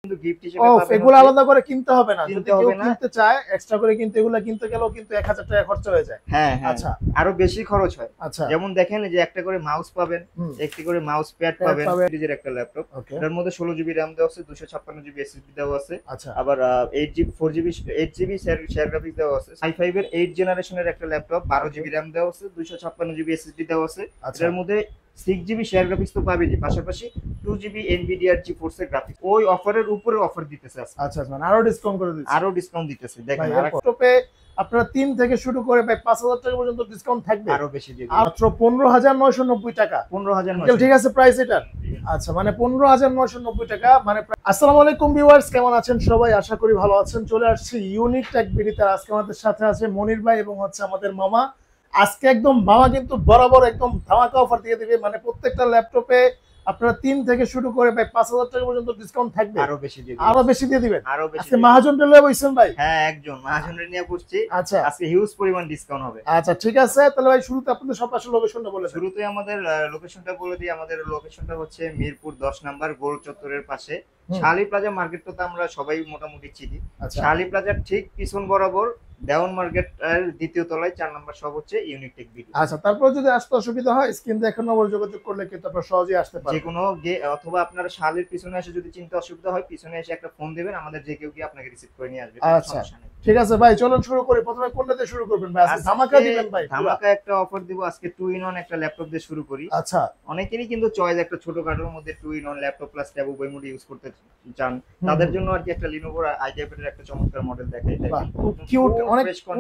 কিন্তু গিফট হিসেবে পাবেন। এগুলো আলাদা করে কিনতে হবে না, যদি কেউ কিনতে চায় এক্সট্রা করে কিন্তু এগুলো কিনতে গেলেও কিন্তু 1000 টাকা খরচ হয়ে যায়। হ্যাঁ হ্যাঁ, আচ্ছা আরো বেশি খরচ হয়। আচ্ছা, যেমন দেখেন এই যে একটা করে মাউস পাবেন, একটি করে মাউস প্যাড পাবেন, সিরিজের একটা ল্যাপটপ। এর মধ্যে 16 জিবি RAM দেওয়া আছে, 256 জিবি SSD দেওয়া আছে। আচ্ছা, আবার 8 GB 4 GB 8 GB share graphics দেওয়া আছে। i5 এর 8 জেনারেশনের একটা ল্যাপটপ, 12 জিবি RAM দেওয়া আছে, 256 জিবি SSD দেওয়া আছে। এর মধ্যে 6 জিবি শেয়ার গ্রাফিক্স তো পাবেই, পাশাপাশি 2 জিবি NVIDIA GeForce এর গ্রাফিক্স। ওই অফারের উপরে অফার দিতেছে আজকে। আচ্ছা, মানে আরো ডিসকাউন্ট করে দিচ্ছে, আরো ডিসকাউন্ট দিতেছে। দেখেন ল্যাপটপে আপনারা 3 থেকে শুরু করে ভাই 5000 টাকা পর্যন্ত ডিসকাউন্ট থাকবে, আরো বেশি দিয়ে মাত্র 15990 টাকা। 15990, ঠিক আছে প্রাইস এটা। আচ্ছা, মানে 15990 টাকা মানে। আসসালামু আলাইকুম ভিউয়ার্স, কেমন আছেন সবাই? আশা করি ভালো আছেন। চলে আসছি ইউনিক টেক বিডিতে। আজকে আমাদের সাথে আছে মনির ভাই এবং হচ্ছে আমাদের মামা। আজকে একদম মামা কিন্তু বরাবর একদম ধামাকা অফার দিয়ে দিবে, মানে প্রত্যেকটা ল্যাপটপে আপনারা 3 থেকে শুরু করে ভাই 5000 টাকা পর্যন্ত ডিসকাউন্ট থাকবে, আরো বেশি দিয়ে দিবেন। আজকে মহাজনটা লয়ে বইছেন ভাই? হ্যাঁ, একজন মহাজনরে নিয়ে বসছি। আচ্ছা, আজকে হিউজ পরিমাণ ডিসকাউন্ট হবে। আচ্ছা ঠিক আছে, তাহলে ভাই শুরুতে আপনাদের সব আসল লোকেশনটা বলে দেন। শুরুতে আমাদের লোকেশনটা বলে দিই। আমাদের লোকেশনটা হচ্ছে মিরপুর 10 নাম্বার গোল চত্বরের পাশে শালি প্লাজা মার্কেটটা তো আমরা সবাই মোটামুটি চিনি। শালি প্লাজার ঠিক পিছন বরাবর দেওয়ান মার্কেট এর দ্বিতীয় তলায় 4 নাম্বার সব হচ্ছে ইউনিক টেক বিডি। আচ্ছা, তারপর যদি আসতে অসুবিধা হয় স্ক্রিন দেখে নম্বর যোগাযোগ করলে কিন্তু আপনারা সহজেই আসতে পারবেন। যে কোনো অথবা আপনারা শালির পিছনে এসে যদি চিনতে অসুবিধা হয়, পিছনে এসে একটা ফোন দিবেন, আমাদের যে কেউ কি আপনাকে রিসিভ করে নিয়ে আসবে। আচ্ছা ঠিক আছে ভাই, চলুন শুরু করি। প্রথমে কোনটা দিয়ে শুরু করবেন ভাই? আজকে ধামাকা দিবেন ভাই, ধামাকা একটা অফার দিব আজকে। 2 in 1 একটা ল্যাপটপ দিয়ে শুরু করি। আচ্ছা, অনেকেরই কিন্তু চয়েস একটা ছোটখাটোর মধ্যে 2 in 1 ল্যাপটপ প্লাস ট্যাব উভয় মোড ইউজ করতে চান, তাদের জন্য আর কি একটা Lenovo i9 এর একটা চমৎকার মডেল দেখাই। খুব কিউট,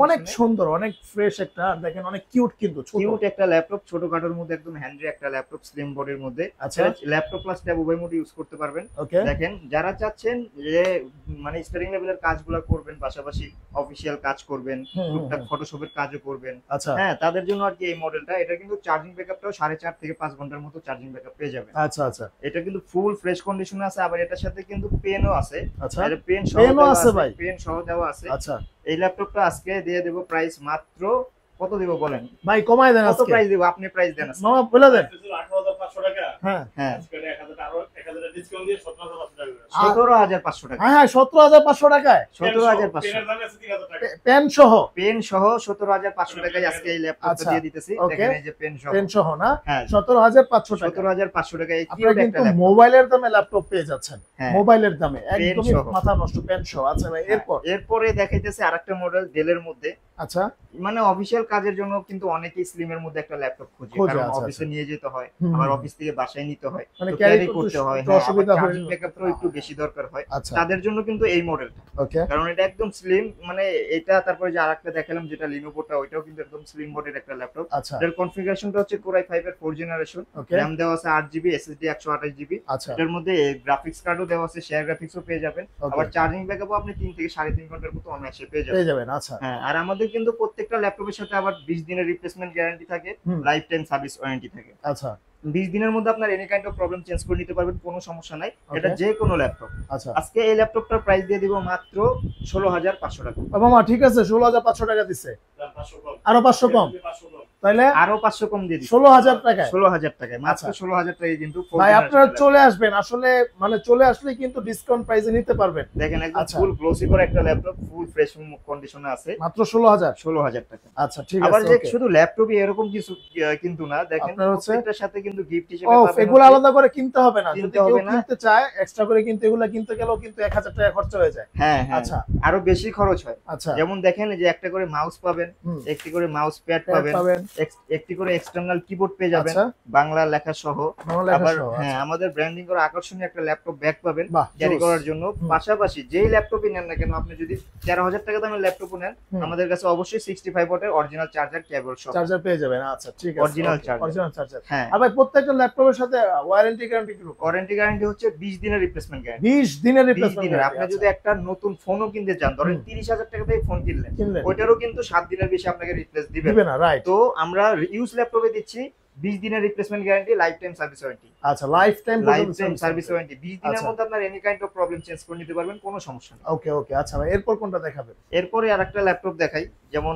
অনেক সুন্দর, অনেক ফ্রেশ একটা, দেখেন অনেক কিউট, কিন্তু কিউট একটা ল্যাপটপ, ছোটখাটোর মধ্যে একদম হ্যান্ডি একটা ল্যাপটপ, স্লিম বডির মধ্যে। আচ্ছা, ল্যাপটপ প্লাস ট্যাব উভয় মোড ইউজ করতে পারবেন। দেখেন যারা চাচ্ছেন যে মানে স্টার্টিং লেভেলের কাজগুলো করবেন, পাশাপাশি অফিশিয়াল কাজ করবেন, টুকটাক ফটোশপের কাজও করবেন, হ্যাঁ তাদের জন্য আর কি এই মডেলটা। এটা কিন্তু চার্জিং ব্যাকআপটাও 4.5 থেকে 5 ঘন্টার মতো চার্জিং ব্যাকআপ পেয়ে যাবেন। আচ্ছা আচ্ছা, এটা কিন্তু ফুল ফ্রেশ কন্ডিশনে আছে। আবার এটার সাথে কিন্তু পেনও আছে। আচ্ছা, এটা পেন আছে ভাই, পেন সহ দেওয়া আছে। আচ্ছা, এই ল্যাপটপটা আজকে দিয়ে দেব প্রাইস মাত্র কত দিব বলেন ভাই? কমায় দেন। কত প্রাইস দেব? আপনি প্রাইস দেন মামা বলে দেন। 18500 টাকা। হ্যাঁ হ্যাঁ, আজকে 1000 আরো 1000 ডিসকাউন্ট দিয়ে 17500 টাকা। 17500 টাকা। হ্যাঁ 17500 টাকায় 17500 পেনের দাম আছে 3000 টাকা। পেন সহ 17500 টাকায় আজকে এই ল্যাপটপটা দিয়ে দিতেছি। দেখেন এই যে পেন সহ না? হ্যাঁ 17500 টাকা। 17500 টাকায় এই কিউট একটা ল্যাপটপ, মোবাইলের দামে ল্যাপটপ পেয়ে যাচ্ছেন। মোবাইলের দামে একদমই মাথা নষ্ট, পেন সহ। আচ্ছা ভাই, এরপরে দেখাইতেছে আরেকটা মডেল ডেলের মধ্যে। আচ্ছা, মানে অফিশিয়াল কাজের জন্য কিন্তু অনেকেই স্লিমের মধ্যে একটা ল্যাপটপ খোঁজে, কারণ অফিসে নিয়ে যেতে হয়, আবার অফিস থেকে বাসায় নিতে হয়, মানে ক্যারি করতে হয়, অসুবিধা হয়, চার্জিং ব্যাকআপটাও একটু বেশি দরকার হয়। তাদের জন্য কিন্তু এই মডেলটা, কারণ এটা একদম স্লিম। মানে এটা তারপরে যে আরেকটা দেখালাম যেটা লিনোভোটা, ওইটাও কিন্তু একদম স্লিম বডির একটা ল্যাপটপ। এর কনফিগারেশনটা হচ্ছে Core i5 এর 4 জেনারেশন, RAM দেওয়া আছে 8 জিবি, SSD 128 জিবি। এর মধ্যে গ্রাফিক্স কার্ডও দেওয়া আছে, শেয়ার গ্রাফিক্সও পেয়ে যাবেন। আবার চার্জিং ব্যাকআপও আপনি 3 থেকে 3.5 ঘন্টার মতো অনায়াসে পেয়ে যাবেন। আচ্ছা, হ্যাঁ, আর আমাদের কিন্তু প্রত্যেকটা ল্যাপটপের সাথে আবার 20 দিনের রিপ্লেসমেন্ট গ্যারান্টি থাকে, লাইফ টাইম সার্ভিস ওয়ারেন্টি থাকে। আচ্ছা, 20 দিনের মধ্যে আপনার any kind of problem change করে নিতে পারবেন, কোনো সমস্যা নাই। এটা যে কোনো ল্যাপটপ। আচ্ছা, আজকে এই ল্যাপটপটার প্রাইস দিয়ে দিব মাত্র 16500 টাকা। মামা ঠিক আছে, 16500 টাকা দিছে, আরো 500 কম, তাইলে আরো 500 কম দিয়ে দিই 16000 টাকা। 16000 টাকায়, মাত্র 16000 টাকায় কিন্তু ভাই আপনারা চলে আসবেন, আসলে মানে চলে আসলে কিন্তু ডিসকাউন্ট প্রাইসে নিতে পারবেন। দেখেন একদম ফুল গ্লোসি করে একটা ল্যাপটপ, ফুল ফ্রেশ কন্ডিশনে আছে, মাত্র 16000 টাকা। আচ্ছা ঠিক আছে। আবার যে শুধু ল্যাপটপই এরকম কিছু কিন্তু না, দেখেন প্রত্যেকটার সাথে কিন্তু গিফট হিসেবে পাবেন। এগুলো আলাদা করে কিনতে হবে না, যদি কেউ কিনতে চায় এক্সট্রা করে কিন্তু এগুলো কিনতে গেলেও কিন্তু 1000 টাকা খরচ হয়ে যায়। হ্যাঁ হ্যাঁ, আচ্ছা, আরো বেশি খরচ হয়। আচ্ছা, যেমন দেখেন এই যে একটা করে মাউস পাবেন, একটি করে মাউস প্যাড পাবেন, একটি করে এক্সটার্নাল কিবোর্ড পেয়ে যাবেন বাংলা লেখা সহ। আবার হ্যাঁ, আমাদের ব্র্যান্ডিং করা আকর্ষণীয় একটা ল্যাপটপ ব্যাগ পাবেন ক্যারি করার জন্য। পাশাপাশি যেই ল্যাপটপই নেন না কেন, আপনি যদি 13000 টাকা দামের ল্যাপটপ নেন, আমাদের কাছে অবশ্যই 65 ওয়াটের অরিজিনাল চার্জার কেবল সহ চার্জার পেয়ে যাবেন। আচ্ছা ঠিক আছে, অরিজিনাল চার্জার। হ্যাঁ, আর ভাই প্রত্যেকটা ল্যাপটপের সাথে ওয়ারেন্টি গ্যারান্টি হচ্ছে 20 দিনের রিপ্লেসমেন্ট গ্যারান্টি। 20 দিনের রিপ্লেসমেন্ট। আপনি যদি একটা নতুন ফোনও কিনতে চান, ধরেন 30000 টাকা দিয়ে ফোন কিনলেন, ওইটারও কিন্তু 7 দিনের বেশি আপনাকে রিপ্লেস দিবে না, রাইট? তো আমরা ইউজ ল্যাপটপে দিচ্ছি 20 দিনের replacement guarantee, life time service warranty. আচ্ছা, লাইফ টাইম সার্ভিস ওয়ারেন্টি 20 দিনের মধ্যে আপনার any kind of problem change করে নিতে পারবেন, কোনো সমস্যা নেই। ওকে ওকে, আচ্ছা ভাই এরপর কোনটা দেখাবেন? এরপরে আরেকটা ল্যাপটপ দেখাই, যেমন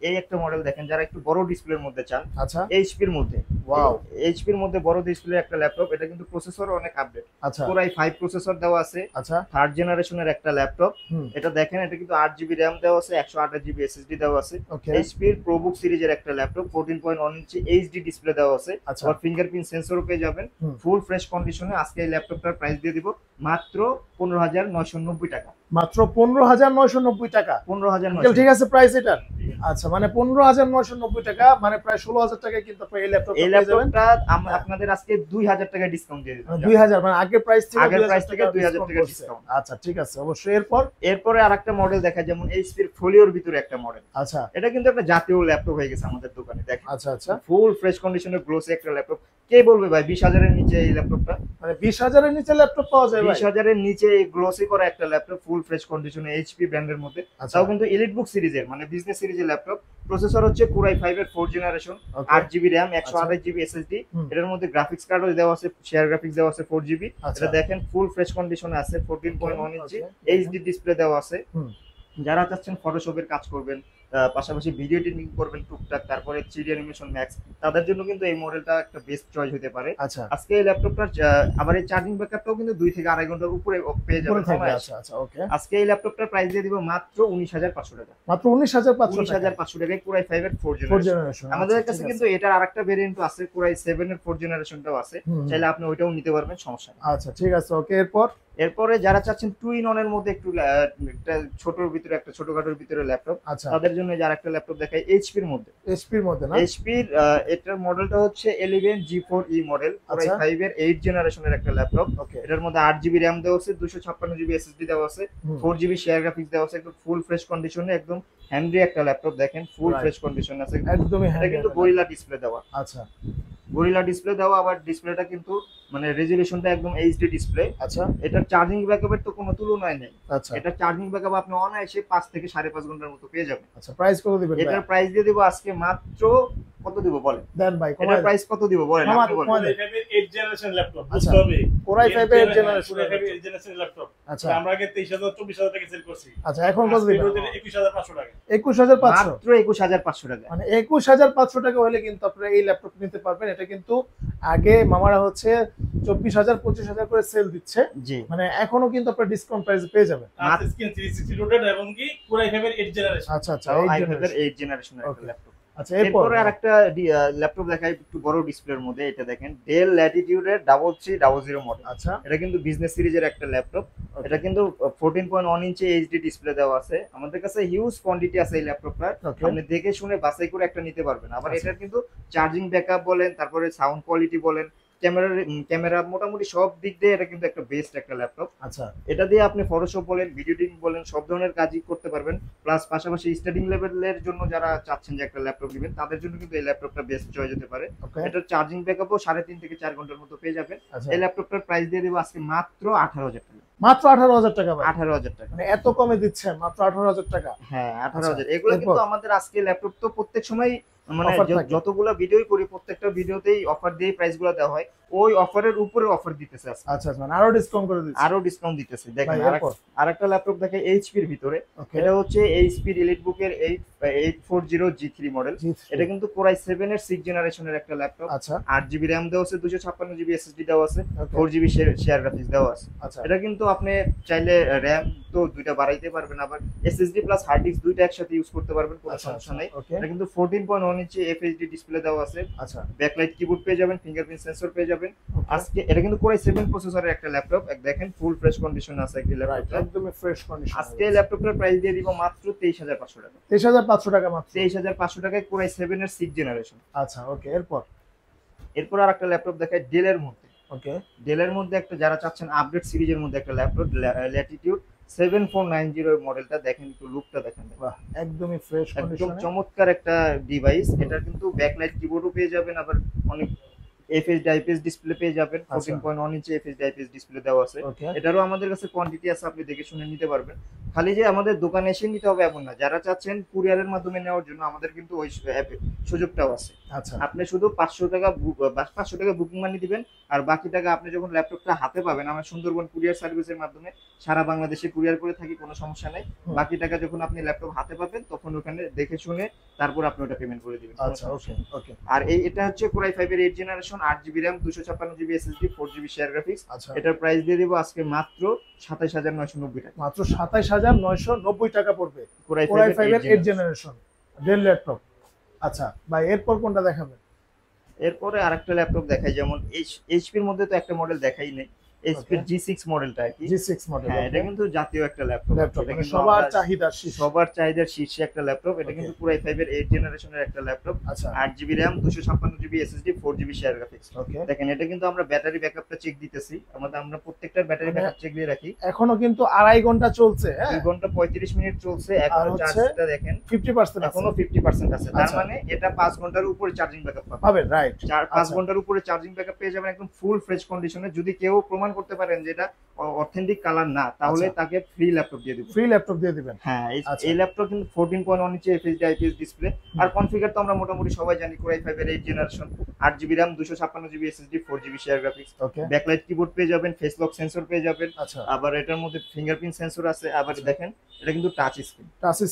এই একটা মডেল দেখেন, যারা একটু বড় ডিসপ্লের মধ্যে চান। আচ্ছা, এইচপির মধ্যে, ওয়াও, এইচপির মধ্যে বড় ডিসপ্লে একটা ল্যাপটপ। এটা কিন্তু প্রসেসর অনেক আপডেট, আচ্ছা Core i5 প্রসেসর দেওয়া আছে। আচ্ছা, 3rd জেনারেশনের একটা ল্যাপটপ। এটা দেখেন, এটা কিন্তু 8GB RAM দেওয়া আছে, 128GB SSD দেওয়া আছে। ওকে, এইচপির প্রোবুক সিরিজের একটা ল্যাপটপ, 14.1 ইঞ্চি এইচডি ডিসপ্লে দেওয়া আছে, আচ্ছা, আর ফিঙ্গারপ্রিন্ট সেন্সরও পেয়ে যাবেন, ফুল ফ্রেশ কন্ডিশনে। আজকে এই ল্যাপটপটার প্রাইস দিয়ে দিব মাত্র 15,990 টাকা। মাত্র 15,990 টাকা। 15,990, ঠিক আছে প্রাইস এটা? আচ্ছা, মানে 15,990 টাকা, মানে প্রায় 16,000 টাকায় কিন্তু আপনি এই ল্যাপটপটা এই পেয়ে যাবেন। ল্যাপটপটা আপনাদের আজকে 2,000 টাকা ডিসকাউন্ট দিয়ে দিব। 2000, মানে আগের প্রাইস থেকে আগের প্রাইস থেকে 2,000 ডিসকাউন্ট টাকা করছে। ডিসকাউন্ট। আচ্ছা ঠিক আছে, অবশ্যই। এরপরে আরেকটা মডেল দেখা, যেমন এইচপির ফোলিওর ভিতরে একটা মডেল। আচ্ছা, এটা কিন্তু একটা জাতীয় ল্যাপটপ হয়ে গেছে আমাদের দোকানে, দেখেন। আচ্ছা আচ্ছা, ফুল ফ্রেশ কন্ডিশনের গ্লোসি একটা ল্যাপটপ। কে বলবে ভাই 20,000 এর নিচে এই ল্যাপটপটা? মানে 20,000 এর নিচে ল্যাপটপ পাওয়া যায় ভাই? 20,000 এর নিচে এই গ্লোসি করা একটা ল্যাপটপ, ফুল ফ্রেশ কন্ডিশনে, এইচপি ব্র্যান্ডের মধ্যে। আচ্ছা, তাও কিন্তু এলিটবুক সিরিজের, মানে বিজনেস সিরিজের ল্যাপটপ। প্রসেসর হচ্ছে Core i5 এর 4th generation, 8GB RAM, 128GB SSD। এটার মধ্যে গ্রাফিক্স কার্ডও দেওয়া আছে, শেয়ার গ্রাফিক্স দেওয়া আছে 4GB। এটা দেখেন ফুল ফ্রেশ কন্ডিশনে আছে, 14.1 ইঞ্চি এইচডি ডিসপ্লে দেওয়া আছে। যারা চাচ্ছেন ফটোশপের কাজ করবেন, পাশাপাশি ভিডিও এডিটিং করবেন টুকটাক, তারপরে 3D অ্যানিমেশন ম্যাক্স, তাদের জন্য কিন্তু এই মডেলটা একটা বেস্ট চয়েস হতে পারে। আচ্ছা, আজকে এই ল্যাপটপটার আবার এই চার্জিং ব্যাকআপটাও কিন্তু 2 থেকে 2.5 ঘন্টার উপরে পেয়ে যাবেন। আচ্ছা আচ্ছা, ওকে। আজকে এই ল্যাপটপটার প্রাইস দিয়ে দিব মাত্র 19,500 টাকা। মাত্র 19,500 টাকা। 19,500 টাকায় Core i5 এর 4th জেনারেশন। আমাদের কাছে কিন্তু এটার আরেকটা ভেরিয়েন্টও আছে, Core i7 এর 4th জেনারেশনটাও আছে, চাইলে আপনি ওইটাও নিতে পারবেন, সমস্যা নেই। আচ্ছা ঠিক আছে, ওকে। এরপরে যারা চাচ্ছেন টু ইন ওয়ান এর মধ্যে একটু একটা ছোটর ভিতরে, একটা ছোটখাটোর ভিতরে ল্যাপটপ, তাদের জন্য যারা একটা ল্যাপটপ দেখায় এইচপির মধ্যে। না, এইচপির এটার মডেলটা হচ্ছে 11 G4E মডেল, Core i5 এর 8th জেনারেশনের একটা ল্যাপটপ। এটার মধ্যে 8GB RAM দেওয়া আছে, 256GB SSD দেওয়া আছে, 4GB শেয়ার গ্রাফিক্স দেওয়া আছে, একদম ফুল ফ্রেশ কন্ডিশনে, একদম হ্যান্ডি একটা ল্যাপটপ। দেখেন ফুল ফ্রেশ কন্ডিশন আছে, একদমই এটা কিন্তু গরিলা ডিসপ্লে দেওয়া। আচ্ছা, গরিলা ডিসপ্লে দেওয়া, আবার ডিসপ্লেটা কিন্তু মানে রেজোলিউশনটা একদম এইচডি ডিসপ্লে। আচ্ছা, এটা চার্জিং ব্যাকআপের তো কোনো তুলনাই নেই। আচ্ছা, এটা চার্জিং ব্যাকআপ আপনি অনায়াসে 5 থেকে 5.5 ঘন্টার মতো পেয়ে যাবেন। আচ্ছা, প্রাইস কত দিবেন? এটার প্রাইস দিয়ে দেব আজকে মাত্র, কত দিব বলেন? দেন ভাই, এটার প্রাইস কত দিব বলেন? আপনি বলেন। Core i5 এর 8th জেনারেশন ল্যাপটপ, আচ্ছা, বুঝতে হবে। Core i5 এর জেনারেশন, Core i5 এর জেনারেশন ল্যাপটপ। আচ্ছা, আমরা আগে 23,000 24,000 টাকা সেল করছি। আচ্ছা, এখন কত দিবেন? 21,500 টাকা। 21,500, মাত্র 21,500 টাকা। মানে 21,500 টাকা হলে কিন্তু আপনারা এই ল্যাপটপ নিতে পারবেন। এটা কিন্তু আগে মামারা হচ্ছে 24,000 25,000 করে সেল দিচ্ছে, জি, মানে এখনো কিন্তু আপনারা ডিসকাউন্ট প্রাইসে পেয়ে যাবেন। টাচ স্ক্রিন 360 রোটেট এবং কি Core i5 এর 8th জেনারেশন। আচ্ছা আচ্ছা, 8th জেনারেশনের একটা ল্যাপটপ। আচ্ছা, এরপরে আরেকটা ল্যাপটপ দেখাই একটু বড় ডিসপ্লের মধ্যে। এটা দেখেন ডেল ল্যাটিটিউড এর 3300 মডেল। আচ্ছা, এটা কিন্তু বিজনেস সিরিজের একটা ল্যাপটপ। এটা কিন্তু 14.1 ইঞ্চি এইচডি ডিসপ্লে দেওয়া আছে। আমাদের কাছে হিউজ কোয়ান্টিটি আছে এই ল্যাপটপটার, আপনি দেখে শুনে বাছাই করে একটা নিতে পারবেন। আবার এটার কিন্তু চার্জিং ব্যাকআপ বলেন, তারপরে সাউন্ড কোয়ালিটি বলেন, ক্যামেরা মোটামুটি সব দিক দিয়ে এটা কিন্তু একটা বেস্ট একটা ল্যাপটপ। আচ্ছা, এটা দিয়ে আপনি ফটোশপ বলেন, ভিডিও এডিটিং বলেন, সব ধরনের কাজই করতে পারবেন। প্লাস পাশাপাশি স্টাডিং লেভেলের জন্য যারা চাচ্ছেন যে একটা ল্যাপটপ নেবেন, তাদের জন্য কিন্তু এই ল্যাপটপটা বেস্ট চয়েস হতে পারে। এটার চার্জিং ব্যাকআপও 3.5 থেকে 4 ঘন্টার মতো পেয়ে যাবেন। এই ল্যাপটপটার প্রাইস দিয়ে দেবো আজকে মাত্র 18,000 টাকা। মাত্র 18,000 টাকা ভাই? 18,000 টাকা, মানে এত কমে দিচ্ছেন মাত্র 18,000 টাকা? হ্যাঁ 18,000। এগুলো কিন্তু আমাদের আজকে ল্যাপটপ তো প্রত্যেক সময় মানে যতগুলো ভিডিওই করি, প্রত্যেকটা ভিডিওতেই অফার দিয়ে প্রাইসগুলো দেওয়া হয়। ওই অফারের উপরে অফার দিতেছে আজকে। আচ্ছা, মানে আরো ডিসকাউন্ট করে দিচ্ছে? আরো ডিসকাউন্ট দিতেছে। দেখেন আরেকটা ল্যাপটপ দেখে এইচপির ভিতরে। এটা হচ্ছে এইচপি এলিটবুক এর 840 G3 মডেল। এটা কিন্তু Core i7 এর 6th জেনারেশনের একটা ল্যাপটপ। আচ্ছা, 8GB RAM দেওয়া আছে, 256GB SSD দেওয়া আছে, 4GB শেয়ার গ্রাফিক্স দেওয়া আছে। এটা কিন্তু আপনি চাইলে RAM তো দুইটা বাড়াইতে পারবেন, আবার SSD প্লাস হার্ড ডিস্ক দুইটা একসাথে ইউজ করতে পারবেন, কোনো সমস্যা নাই। এটা কিন্তু 14.1 ইঞ্চি FHD ডিসপ্লে দেওয়া আছে। আচ্ছা, ব্যাকলাইট কিবোর্ড পেয়ে যাবেন, ফিঙ্গারপ্রিন্ট সেন্সর পেয়ে যাবেন। আজকে এটা কিন্তু Core i7 প্রসেসরের একটা ল্যাপটপ। দেখেন ফুল ফ্রেশ কন্ডিশন আছে এই ল্যাপটপটা, একদম ফ্রেশ কন্ডিশন। আজকে এই ল্যাপটপটার প্রাইস দিয়ে দিব মাত্র 23,500 টাকা। 23,500 টাকা মাত্র? 23,500 টাকায় Core i7 এর 6th জেনারেশন। আচ্ছা, ওকে। এরপর আরেকটা ল্যাপটপ দেখাই ডেলের মধ্যে। ওকে, ডেলের মধ্যে একটা যারা চাচ্ছেন আপডেট সিরিজের মধ্যে একটা ল্যাপটপ, ল্যাটিটিউড 7490 মডেলটা। দেখেন একটু লুকটা দেখেন, বাহ, একদমই ফ্রেশ কন্ডিশন, একদম চমৎকার একটা ডিভাইস। এটার কিন্তু ব্যাকলাইট কিবোর্ডও পেয়ে যাবেন, আবার অনেক FHD IPS ডিসপ্লে পেয়ে যাবেন। 14.1 ইঞ্চি FHD IPS ডিসপ্লে দেওয়া আছে। এটারও আমাদের কাছে কোয়ান্টিটি আছে, আপনি দেখে শুনে নিতে পারবেন। খালি যে আমাদের দোকানে এসে নিতে হবে এমন না, যারা চাচ্ছেন কুরিয়ারের মাধ্যমে নেওয়ার জন্য আমাদের কিন্তু ওই সুযোগটাও আছে। আচ্ছা, আপনি শুধু 500 টাকা বুকিং মানি দিবেন, আর বাকি টাকা আপনি যখন ল্যাপটপটা হাতে পাবেন, আমরা সুন্দরবন কুরিয়ার সার্ভিসের মাধ্যমে সারা বাংলাদেশে কুরিয়ার করে থাকি, কোনো সমস্যা নেই। বাকি টাকা যখন আপনি ল্যাপটপ হাতে পাবেন তখন ওখানে দেখে শুনে তারপর আপনি ওটা পেমেন্ট করে দিবেন। আচ্ছা, ওকে ওকে। আর এটা হচ্ছে Core i5 এর 8 generation, 8GB RAM, 256GB SSD, 4GB shared graphics. এটার প্রাইস দিয়ে দিব আজকে মাত্র 27990 টাকা। মাত্র 27990 টাকা পড়বে Core i5 এর 8 জেনারেশন ডেল ল্যাপটপ। আচ্ছা ভাই, এরপর কোনটা দেখাবেন? এরপরে আরেকটা ল্যাপটপ দেখাই, যেমন এইচপি এর মধ্যে তো একটা মডেল দেখাই নাই, এইচপি G6 মডেলটা আর কি। G6 মডেল, হ্যাঁ, এটা কিন্তু জাতীয় একটা ল্যাপটপ, এটা কিন্তু সবার চাহিদার শীর্ষে একটা ল্যাপটপ। এটা কিন্তু Core i5 এর 8 জেনারেশনের একটা ল্যাপটপ। আচ্ছা, 8GB RAM, 256GB SSD, 4GB shared graphics. Okay. দেখেন এটা কিন্তু আমরা ব্যাটারি ব্যাকআপটা চেক দিতেছি, আমরা প্রত্যেকটার ব্যাটারি ব্যাকআপ চেক দিয়ে রাখি। এখনো কিন্তু 2.5 ঘন্টা চলছে, 2 ঘন্টা 35 মিনিট চলছে। এখনো চার্জটা দেখেন 50% এখনো 50% আছে। তার মানে এটা 5 ঘন্টার উপরে চার্জিং ব্যাকআপ পাবেন, রাইট। 5 ঘন্টার উপরে চার্জিং ব্যাকআপ পেয়ে যাবেন একদম ফুল ফ্রেশ কন্ডিশনে। যদি কেউ প্রমাণ করতে পারেন যে এটা অথেন্টিক কালার না, তাহলে তাকে ফ্রি ল্যাপটপ দিয়ে দিবেন। হ্যাঁ, এই ল্যাপটপ কিন্তু 14.1 ইঞ্চি FHD IPS ডিসপ্লে। আর কনফিগার তো আমরা মোটামুটি সবাই জানি, Core i5 এর 8 generation, 8GB RAM, 256GB SSD, 4GB shared graphics. Backlight keyboard পেয়ে যাবেন, ফেস লক সেন্সর পেয়ে যাবেন। আবার এটার মধ্যে ফিঙ্গারপ্রিন্ট সেন্সর আছে। আবার দেখেন এটা কিন্তু টাচ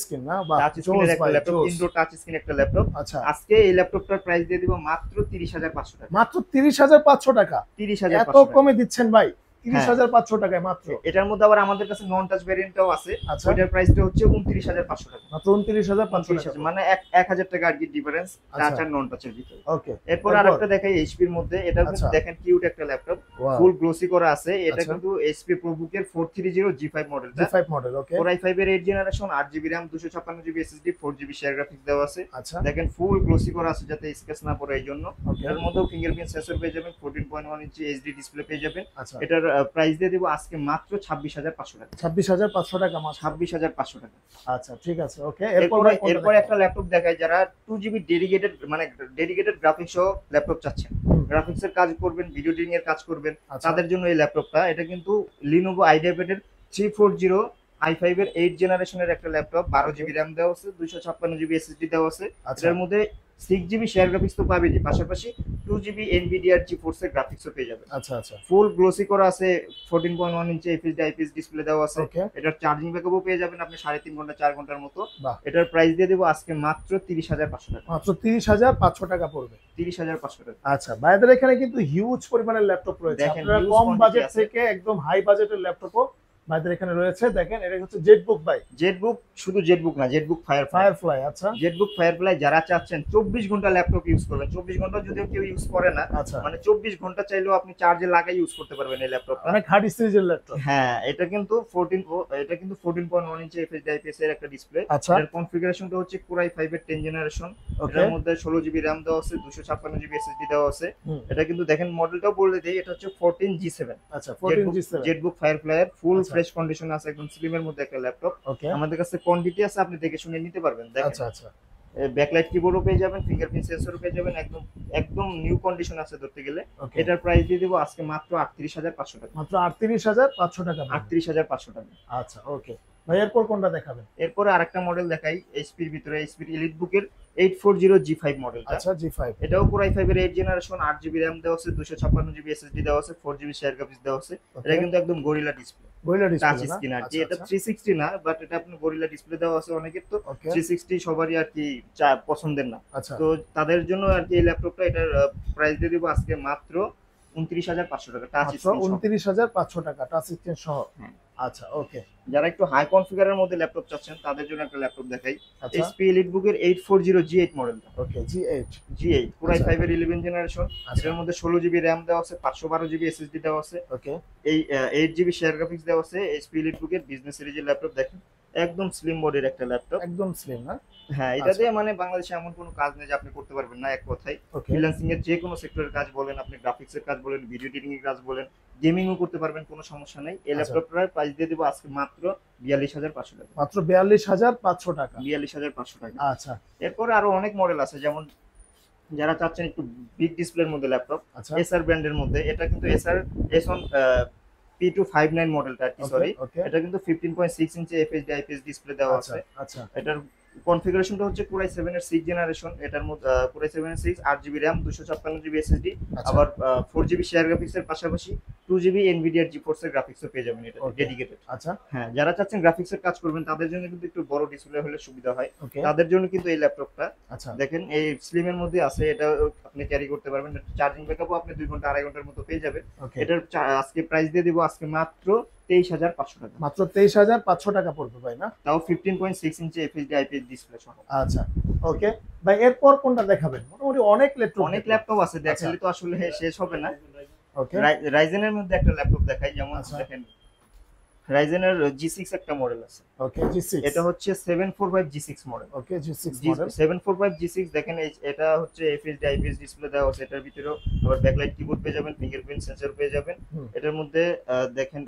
স্ক্রিন না, বা টাচ স্ক্রিনের একটা ল্যাপটপ, ইনডোর টাচ স্ক্রিন একটা ল্যাপটপ। আজকে এই ল্যাপটপটার প্রাইস দিয়ে দিব মাত্র 30500 টাকা। মাত্র 30500 টাকা? 30500 এত কমে দিচ্ছেন ভাই? 30500 টাকায় মাত্র। এটার মধ্যে আবার আমাদের কাছে নন টাচ ভেরিয়েন্টটাও আছে। ওটার প্রাইসটা হচ্ছে 29500 টাকা। মাত্র 29500 টাকা, মানে 1000 টাকা আর কি ডিফারেন্স টাচ আর নন টাচের ভিতরে। ওকে। এরপর আরেকটা দেখাই এইচপি এর মধ্যে। এটা কিন্তু দেখেন কিউট একটা ল্যাপটপ, ফুল গ্লোসি করা আছে। এটা কিন্তু এইচপি প্রোবুকের 430 G5 মডেলটা। G5 মডেল, ওকে। Core i5 এর 8 generation, 8GB RAM, 256GB SSD, 4GB shared graphics দেওয়া আছে। আচ্ছা, দেখেন ফুল গ্লোসি করা আছে যাতে স্ক্র্যাচ না পড়ে, এই জন্য। এর মধ্যেও ফিঙ্গারপ্রিন্ট সেন্সর পেয়ে যাবেন, 14.1 ইঞ্চি এইচডি ডিসপ্লে পেয়ে যাবেন। এটার প্রাইস দিয়ে দিব আজকে মাত্র 26500 টাকা। 26500 টাকা, মাত্র 26500 টাকা। আচ্ছা, ঠিক আছে, ওকে। এরপর একটা ল্যাপটপ দেখাই, যারা 2GB ডেডিকেটেড গ্রাফিক্স সহ ল্যাপটপ চাচ্ছেন, গ্রাফিক্সের কাজ করবেন, ভিডিও এডিটিং এর কাজ করবেন, তাদের জন্য এই ল্যাপটপটা। এটা কিন্তু Lenovo IdeaPad এর 340 i5 এর 8 জেনারেশনের একটা ল্যাপটপ। 12GB RAM দেওয়া আছে, 256GB SSD দেওয়া আছে। এর মধ্যে 6GB শেয়ার গ্রাফিক্স তো পাবেনই, পাশাপাশি 2GB NVIDIA GeForce এর গ্রাফিক্সও পেয়ে যাবেন। আচ্ছা, ফুল গ্লোসি করা আছে, 14.1 ইঞ্চি FHD IPS ডিসপ্লে দেওয়া আছে। এটার চার্জিং ব্যাকআপও পেয়ে যাবেন আপনি 3.5 ঘন্টা 4 ঘন্টার মতো। এটার প্রাইস দিয়ে দেব আজকে মাত্র 30500 টাকা। মাত্র 30500 টাকা পড়বে। 30500 টাকা। আচ্ছা, ভাইদের এখানে কিন্তু হিউজ পরিমাণের ল্যাপটপ রয়েছে। আপনারা কম বাজেট থেকে একদম হাই বাজেটের ল্যাপটপও ভাইদের এখানে রয়েছে। দেখেন এটা হচ্ছে জেটবুক ভাই। জেটবুক, শুধু জেটবুক না, জেটবুক ফায়ারফ্লাই। আচ্ছা, জেটবুক ফায়ারফ্লাই যারা চাচ্ছেন 24 ঘন্টা ল্যাপটপ ইউজ করবেন, 24 ঘন্টা যদিও কেউ ইউজ করে না, মানে 24 ঘন্টা চাইলেও আপনি চার্জে লাগাই ইউজ করতে পারবেন এই ল্যাপটপটা। অনেক হার্ড সিরিজের ল্যাপটপ। হ্যাঁ, এটা কিন্তু 14.1 ইঞ্চি FHD IPS এর একটা ডিসপ্লে। এর কনফিগারেশনটা হচ্ছে Core i5 এর 10 জেনারেশন। এর মধ্যে 16GB RAM দেওয়া আছে, 256GB SSD দেওয়া আছে। এটা কিন্তু দেখেন মডেলটাও বলে দেই, এটা হচ্ছে 14G7। আচ্ছা, 14G7 জেটবুক ফায়ারফ্লাই এর ফুল ফ্রেশ কন্ডিশন আছে, একদম স্লিমের মধ্যে একটা ল্যাপটপ। আমাদের কাছে কোয়ান্টিটি আছে, আপনি দেখে শুনে নিতে পারবেন। দেখেন, আচ্ছা, ব্যাকলাইট কিবোর্ডও পেয়ে যাবেন, ফিঙ্গারপ্রিন্ট সেন্সরও পেয়ে যাবেন, একদম নিউ কন্ডিশন আছে ধরতে গেলে। এটার প্রাইস দিয়ে দেব আজকে মাত্র 38500 টাকা। মাত্র 38500 টাকা। 38500 টাকা। আচ্ছা, ওকে ভাই। এরপর কোনটা দেখাবেন? এরপর আরেকটা মডেল দেখাই এইচপির ভিতরে, এইচপির এলিটবুকের 840 G5 মডেলটা। আচ্ছা, G5 এটাও Core i5 এর 8 জেনারেশন, 8GB RAM দেওয়া আছে, 256GB SSD দেওয়া আছে, 4GB শেয়ার গ্রাফিক্স দেওয়া আছে। এটা কিন্তু একদম গরিলা ডিসপ্লে, টাচ স্ক্রিন আর কি। এটা 360 না, বাট এটা আপনি গরিলা ডিসপ্লে দেওয়া আছে। অনেকের তো 360 সবারই আর কি পছন্দের না, তো তাদের জন্য আর কি এই ল্যাপটপটা। এটার প্রাইস দিয়ে দিব আজকে মাত্র 29500 টাকা। টাচ স্ক্রিন 29500 টাকা, টাচ স্ক্রিন সহ। আচ্ছা, ওকে। যারা একটু হাই কনফিগারের মধ্যে ল্যাপটপ চাচ্ছেন তাদের জন্য একটা ল্যাপটপ দেখাই, HP এলিটবুকের 840 G8 মডেলটা। ওকে, G8 Core i5 এর 11 জেনারেশন। এর মধ্যে 16GB RAM দেওয়া আছে, 512GB SSD দেওয়া আছে। ওকে, এই 8GB শেয়ার গ্রাফিক্স দেওয়া আছে। HP এলিটবুকের বিজনেস সিরিজের ল্যাপটপ। দেখেন একদম স্লিম বডির একটা ল্যাপটপ, একদম স্লিম না? হ্যাঁ, এটা দিয়ে মানে বাংলাদেশে এমন কোনো কাজ নেই যে আপনি করতে পারবেন না, এক কথায়। ফ্রিল্যান্সিং এর যে কোনো সেক্টরের কাজ বলেন, আপনি গ্রাফিক্স এর কাজ বলেন, ভিডিও এডিটিং এর কাজ বলেন, গেমিংও করতে পারবেন, কোনো সমস্যা নেই। এই ল্যাপটপটার প্রাইস দিয়ে দেব আজকে মাত্র 42500 টাকা। মাত্র 42500 টাকা। 42500 টাকা। আচ্ছা, এরপর আরো অনেক মডেল আছে, যেমন যারা চাচ্ছেন একটু বিগ ডিসপ্লের মধ্যে ল্যাপটপ, এসআর ব্র্যান্ডের মধ্যে। এটা কিন্তু এসআর S1 P259 মডেলটা আর কি, সরি। এটা কিন্তু 15.6 ইঞ্চি FHD IPS ডিসপ্লে দেওয়া আছে। আচ্ছা, এটার কনফিগারেশনটা হচ্ছে Core i7 এর 6th জেনারেশন। এটার মধ্যে Core i7 এর 6 8GB RAM 256GB SSD, আবার 4GB শেয়ার গ্রাফিক্স এর পাশাপাশি 2GB Nvidia GeForce এর গ্রাফিক্সও পেয়ে যাবেন এটা ডেডিকেটেড। আচ্ছা হ্যাঁ, যারা চাচ্ছেন গ্রাফিক্সের কাজ করবেন তাদের জন্য কিন্তু একটু বড় ডিসপ্লে হলে সুবিধা হয়, তাদের জন্য কিন্তু এই ল্যাপটপটা। আচ্ছা দেখেন এই স্লিম এর মধ্যে আছে, এটা আপনি ক্যারি করতে পারবেন। চার্জিং ব্যাকআপও আপনি 2 ঘন্টা 2.5 ঘন্টার মতো পেয়ে যাবেন। এটার আজকে প্রাইস দিয়ে দিব আজকে মাত্র 23,500 টাকা। মাত্র 23,500 টাকা পড়বে ভাই না? তাও 15.6 ইঞ্চি FHD IPS ডিসপ্লে সহ। আচ্ছা ওকে ভাই, এরপর কোনটা দেখাবেন? মোটামুটি অনেক ল্যাপটপ আছে, দেখালে তো আসলে শেষ হবে না। ওকে, রাইজেনের মধ্যে একটা ল্যাপটপ দেখাই, যেমন দেখেন রাইজেনের G6 একটা মডেল আছে। ওকে G6, এটা হচ্ছে 745 G6 মডেল। ওকে G6 মডেল 745 G6 দেখেন এটা হচ্ছে FHD IPS ডিসপ্লে দেওয়া আছে। এটার ভিতরেও আবার ব্যাকলাইট কিবোর্ড পেয়ে যাবেন, ফিঙ্গারপ্রিন্ট সেন্সর পেয়ে যাবেন। এটার মধ্যে দেখেন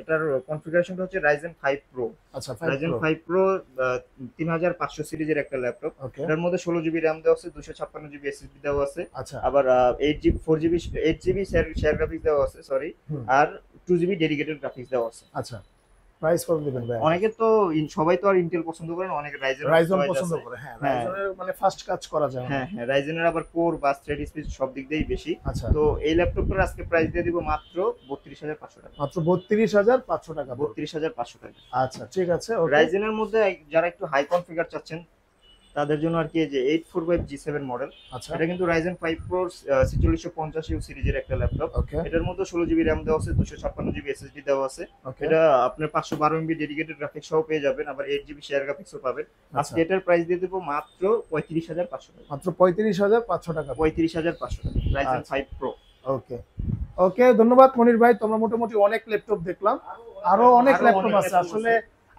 এটার কনফিগারেশনটা হচ্ছে Ryzen 5 Pro। আচ্ছা Ryzen 5 Pro 3500 সিরিজের একটা ল্যাপটপ। এটার মধ্যে 16GB RAM দেওয়া আছে, 256GB SSD দেওয়া আছে। আবার 8GB শেয়ার গ্রাফিক্স দেওয়া আছে, সরি, আর 2GB ডেডিকেটেড গ্রাফিক্স দেওয়া আছে। আচ্ছা প্রাইস কত দিবেন ভাই? অনেকে তো সবাই তো আর ইন্টেল পছন্দ করে না, অনেকে রাইজেন পছন্দ করে। হ্যাঁ, রাইজেনের মানে ফাস্ট কাজ করা যায়। হ্যাঁ হ্যাঁ, রাইজেনের আবার কোর বা থ্রেড স্পিড সব দিক দিয়েই বেশি। আচ্ছা, তো এই ল্যাপটপটার আজকে প্রাইস দিয়ে দিব মাত্র 32,500 টাকা। মাত্র 32,500 টাকা। 32,500 টাকা। আচ্ছা ঠিক আছে। রাইজেনের মধ্যে যারা একটু হাই কনফিগার চাচ্ছেন তাদের জন্য আর কি এই যে 845 G7 মডেল। এটা কিন্তু Ryzen 5 Pro 4650U সিরিজের একটা ল্যাপটপ। এটার মধ্যে 16GB RAM দেওয়া আছে, 256GB SSD দেওয়া আছে। এটা আপনার 512MB ডেডিকেটেড গ্রাফিক্স সহ পেয়ে যাবেন, আবার 8GB শেয়ার গ্রাফিক্সও পাবেন। আজকে এটার প্রাইস দিয়ে দেব মাত্র 35,500 টাকা। মাত্র 35,500 টাকা। 35,500 টাকা Ryzen 5 Pro। ওকে ওকে, ধন্যবাদ মনির ভাই। তোমরা মোটামুটি অনেক ল্যাপটপ দেখলাম, আরো অনেক ল্যাপটপ আছে। আসলে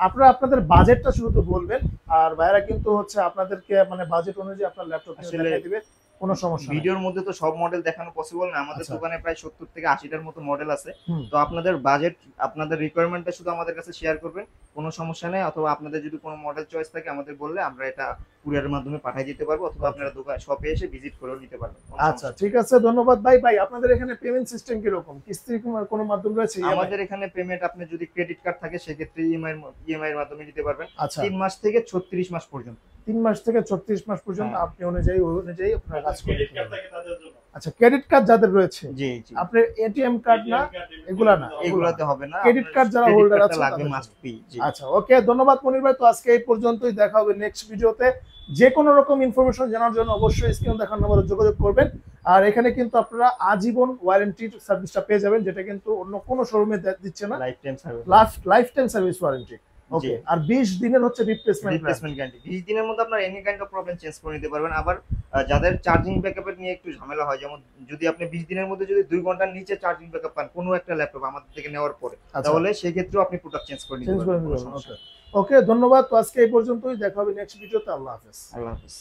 আপনারা আপনাদের বাজেটটা শুরু তো বলবেন, আর ভাইরা কিন্তু হচ্ছে আপনাদেরকে মানে বাজেট অনুযায়ী আপনার ল্যাপটপ দেখাই দিবে, কোনো সমস্যা নেই। ভিডিওর মধ্যে তো সব মডেল দেখানো পসিবল না, আমাদের দোকানে প্রায় 70 থেকে 80টার মতো মডেল আছে। তো আপনাদের বাজেট, আপনাদের রিকোয়ারমেন্টটা শুধু আমাদের কাছে শেয়ার করবেন, কোনো সমস্যা নেই। অথবা আপনাদের যদি কোনো মডেল চয়েস থাকে আমাদের বললে আমরা এটা কুরিয়ারের মাধ্যমে পাঠিয়ে দিতে পারবো, অথবা আপনারা দোকান শপে এসে ভিজিট করেও নিতে পারবেন। আচ্ছা ঠিক আছে, ধন্যবাদ ভাই। ভাই আপনাদের এখানে পেমেন্ট সিস্টেম কি রকম? কিস্তির কোনো মাধ্যম রয়েছে? আমাদের এখানে পেমেন্ট আপনি যদি ক্রেডিট কার্ড থাকে সেক্ষেত্রে ইএমআই এর মাধ্যমে দিতে পারবেন। 3 মাস থেকে 36 মাস পর্যন্ত। 3 মাস থেকে 36 মাস পর্যন্ত আপনি অনুযায়ী আপনারা কাজ করতে পারবেন। আচ্ছা, ক্রেডিট কার্ড যাদের রয়েছে, জি জি, আপনি এটিএম কার্ড না, এগুলা না, এগুলাতে হবে না। ক্রেডিট কার্ড যারা হোল্ডার আছে লাগবে, মাস্ট বি। আচ্ছা ওকে, ধন্যবাদ মনির ভাই। তো আজকে এই পর্যন্তই, দেখা হবে নেক্সট ভিডিওতে। যে কোনো রকম ইনফরমেশন জানার জন্য অবশ্যই স্ক্রিনে দেখানো নম্বরে যোগাযোগ করবেন। আর এখানে কিন্তু আপনারা আজীবন ওয়ারেন্টি সার্ভিসটা পেয়ে যাবেন, যেটা কিন্তু অন্য কোনো শোরুমে দিচ্ছে না। Life time service warranty. Okay, আর 20 দিনের হচ্ছে রিপ্লেসমেন্ট গ্যারান্টি। 20 দিনের মধ্যে আপনারা any kind of problem change করে নিতে পারবেন। আবার যাদের চার্জিং ব্যাকআপের নিয়ে একটু ঝামেলা হয়, যেমন যদি আপনি 20 দিনের মধ্যে যদি 2 ঘন্টার নিচে চার্জিং ব্যাকআপ পান কোনো একটা ল্যাপটপ আমাদের থেকে নেওয়ার পরে, তাহলে সেই ক্ষেত্রেও আপনি প্রোডাক্ট চেঞ্জ করে নিতে পারবেন। ওকে, ধন্যবাদ। তো আজকে এই পর্যন্তই, দেখা হবে নেক্সট ভিডিওতে। আল্লাহ হাফেজ। আল্লাহ হাফেজ।